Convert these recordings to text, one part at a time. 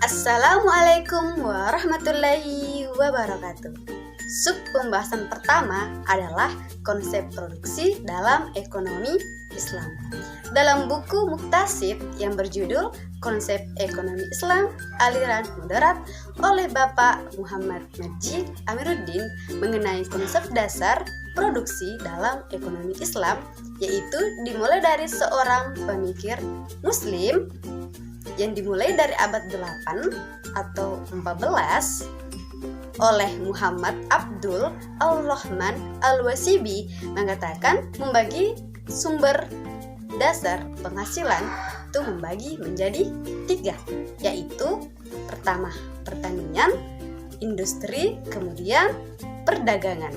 Assalamualaikum warahmatullahi wabarakatuh. Sub pembahasan pertama adalah konsep produksi dalam ekonomi Islam. Dalam buku Muktasid yang berjudul Konsep Ekonomi Islam Aliran Moderat oleh Bapak Muhammad Majid Amiruddin mengenai konsep dasar produksi dalam ekonomi Islam, yaitu dimulai dari seorang pemikir Muslim yang dimulai dari abad 8 atau 14 oleh Muhammad Abdul Ar-Rahman Al-Wasibi mengatakan membagi sumber dasar penghasilan itu membagi menjadi 3, yaitu pertama pertanian, industri, kemudian perdagangan.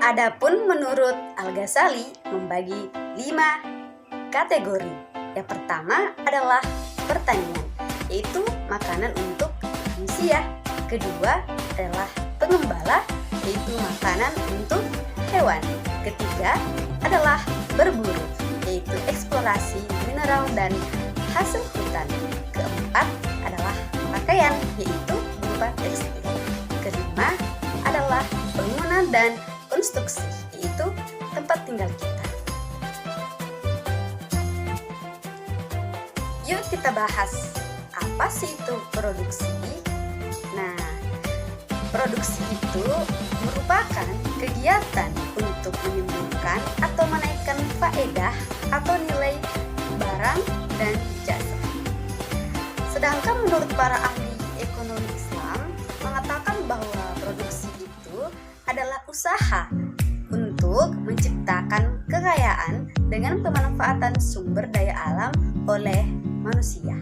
Adapun menurut Al-Ghazali membagi 5 kategori. Yang pertama adalah pertanian, yaitu makanan untuk manusia. Kedua adalah pengembala, yaitu makanan untuk hewan. Ketiga adalah berburu, yaitu eksplorasi mineral dan hasil hutan. Keempat adalah pakaian, yaitu berupa tekstil. Kelima adalah bangunan dan konstruksi, yaitu tempat tinggal kita. Yuk kita bahas, apa sih itu produksi? Nah, produksi itu merupakan kegiatan untuk menimbulkan atau menaikkan faedah atau nilai barang dan jasa. Sedangkan menurut para ahli ekonomi Islam mengatakan bahwa produksi itu adalah usaha untuk menciptakan kekayaan dengan pemanfaatan sumber daya alam oleh manusia.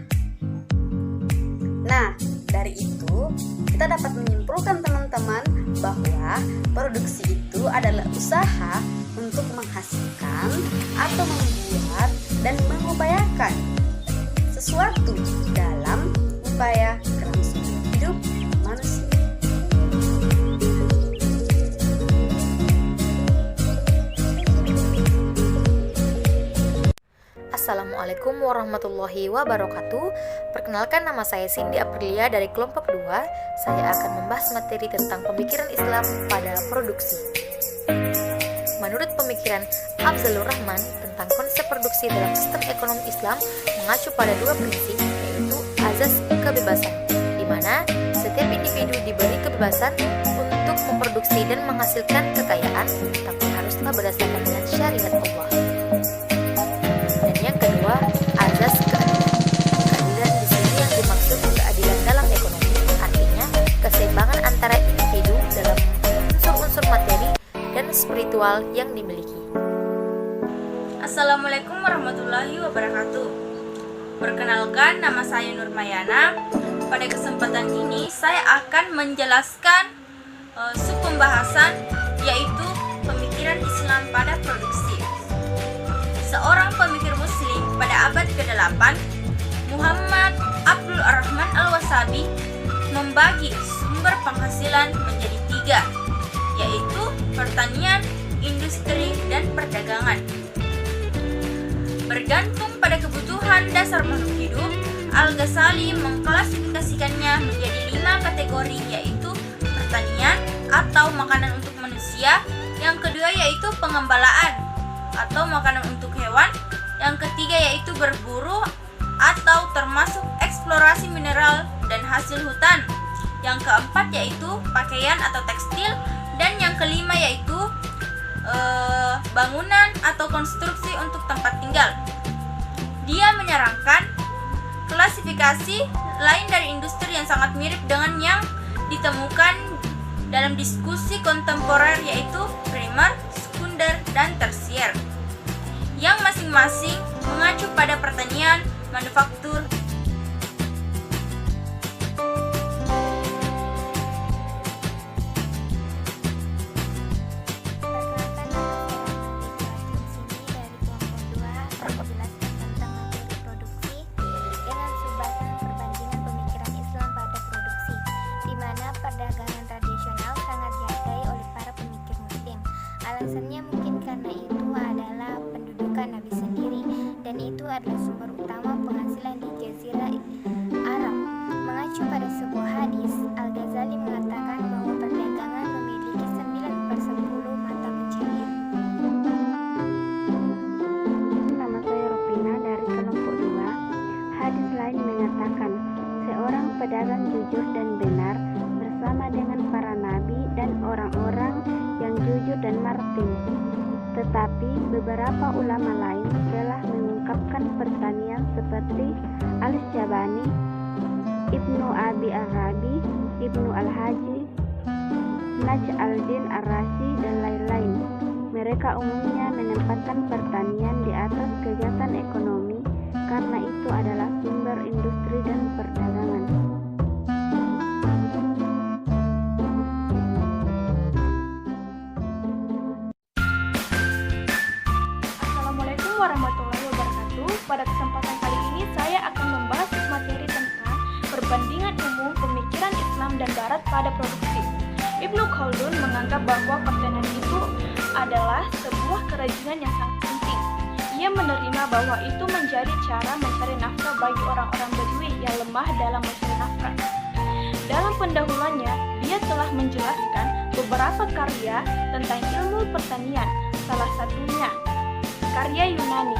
Nah, dari itu kita dapat menyimpulkan teman-teman bahwa produksi itu adalah usaha untuk menghasilkan atau membuat dan mengupayakan sesuatu dalam upaya kelangsungan hidup manusia. Assalamualaikum warahmatullahi wabarakatuh. Perkenalkan, nama saya Cindy Aprilia dari kelompok 2. Saya akan membahas materi tentang pemikiran Islam pada produksi. Menurut pemikiran Afzalur Rahman tentang konsep produksi dalam sistem ekonomi Islam mengacu pada 2 prinsip, yaitu azas kebebasan, di mana setiap individu diberi kebebasan untuk memproduksi dan menghasilkan kekayaan, tapi haruslah berdasarkan dengan syariat Allah. Yang kedua, azas keadilan. Keadilan di sini yang dimaksud keadilan dalam ekonomi, artinya keseimbangan antara individu dalam unsur-unsur materi dan spiritual yang dimiliki. Assalamualaikum warahmatullahi wabarakatuh. Perkenalkan, nama saya Nurmayana. Pada kesempatan ini saya akan menjelaskan sub pembahasan, yaitu pemikiran Islam pada produksi. Seorang pemikir Muslim pada abad ke-8, Muhammad Abdul Ar-Rahman Al-Wasabi, membagi sumber penghasilan menjadi 3, yaitu pertanian, industri, dan perdagangan. Bergantung pada kebutuhan dasar makhluk hidup, Al-Ghazali mengklasifikasikannya menjadi 5 kategori, yaitu pertanian atau makanan untuk manusia, yang kedua yaitu pengembalaan atau makanan untuk hewan, yang ketiga yaitu berburu atau termasuk eksplorasi mineral dan hasil hutan, yang keempat yaitu pakaian atau tekstil, dan yang kelima yaitu bangunan atau konstruksi untuk tempat tinggal. Dia menyarankan klasifikasi lain dari industri yang sangat mirip dengan yang ditemukan dalam diskusi kontemporer, yaitu primer, sekunder, dan tersier, yang masing-masing mengacu pada pertanian, manufaktur, perdagangan tradisional sangat dihargai oleh para pemikir Muslim. Alasannya mungkin karena itu adalah pendudukan Nabi sendiri, dan itu adalah sumber utama penghasilan berpenghasilan di Jazirah Arab. Mengacu pada sebuah hadis, Al-Ghazali mengatakan bahwa perdagangan memiliki 9/10 mata pencaharian. Nama saya Ropina dari kelompok 2. Hadis lain mengatakan, seorang pedagang jujur dan benar bersama dengan para nabi dan orang-orang yang jujur dan martin. Tetapi beberapa ulama lain telah mengungkapkan pertanian seperti Al-Syabani, Ibnu Abi Arabi, Ibnu Al-Haji, Naj al-Din Ar-Razi, dan lain-lain. Mereka umumnya menempatkan pertanian di atas kegiatan ekonomi karena itu adalah sumber industri dan perdagangan. Assalamualaikum warahmatullahi wabarakatuh. Pada kesempatan kali ini saya akan membahas materi tentang perbandingan umum pemikiran Islam dan Barat pada produksi. Ibnu Khaldun menganggap bahwa pertanian itu adalah sebuah kerajinan yang sangat penting. Ia menerima bahwa itu menjadi cara mencari nafkah bagi orang-orang Bedui yang lemah dalam mencari nafkah. Dalam pendahuluannya, dia telah menjelaskan beberapa karya tentang ilmu pertanian, salah satunya karya Yunani,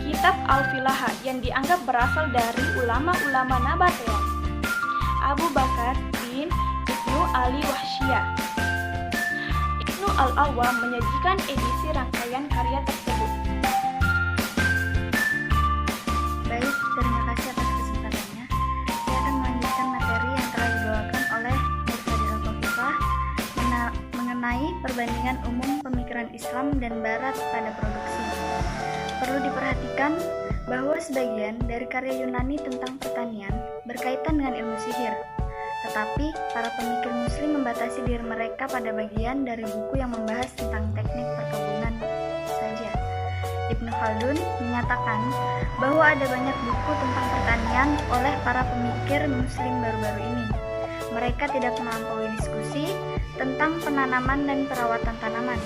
Kitab Al-Filaha yang dianggap berasal dari ulama-ulama Nabateon, Abu Bakar bin Ibnu Ali Wahsyah. Ibnu Al-Awwam menyajikan edisi rangkaian karya tersebut. Baik, terima kasih atas kesempatannya. Saya akan melanjutkan materi yang telah dibawakan oleh Mursadil Al-Qafifah mengenai perbandingan umum pemikiran Islam dan Barat pada produksi. Perlu diperhatikan bahwa sebagian dari karya Yunani tentang pertanian berkaitan dengan ilmu sihir. Tetapi, para pemikir muslim membatasi diri mereka pada bagian dari buku yang membahas tentang teknik perkebunan saja. Ibnu Khaldun menyatakan bahwa ada banyak buku tentang pertanian oleh para pemikir muslim baru-baru ini. Mereka tidak melampaui diskusi tentang penanaman dan perawatan tanaman,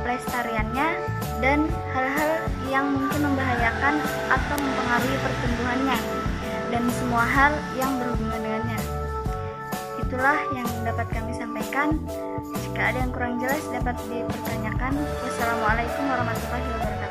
pelestariannya, dan hal-hal yang mungkin membahayakan atau mempengaruhi pertumbuhannya, dan semua hal yang berhubungan dengannya. Itulah yang dapat kami sampaikan. Jika ada yang kurang jelas dapat dipertanyakan. Wassalamualaikum warahmatullahi wabarakatuh.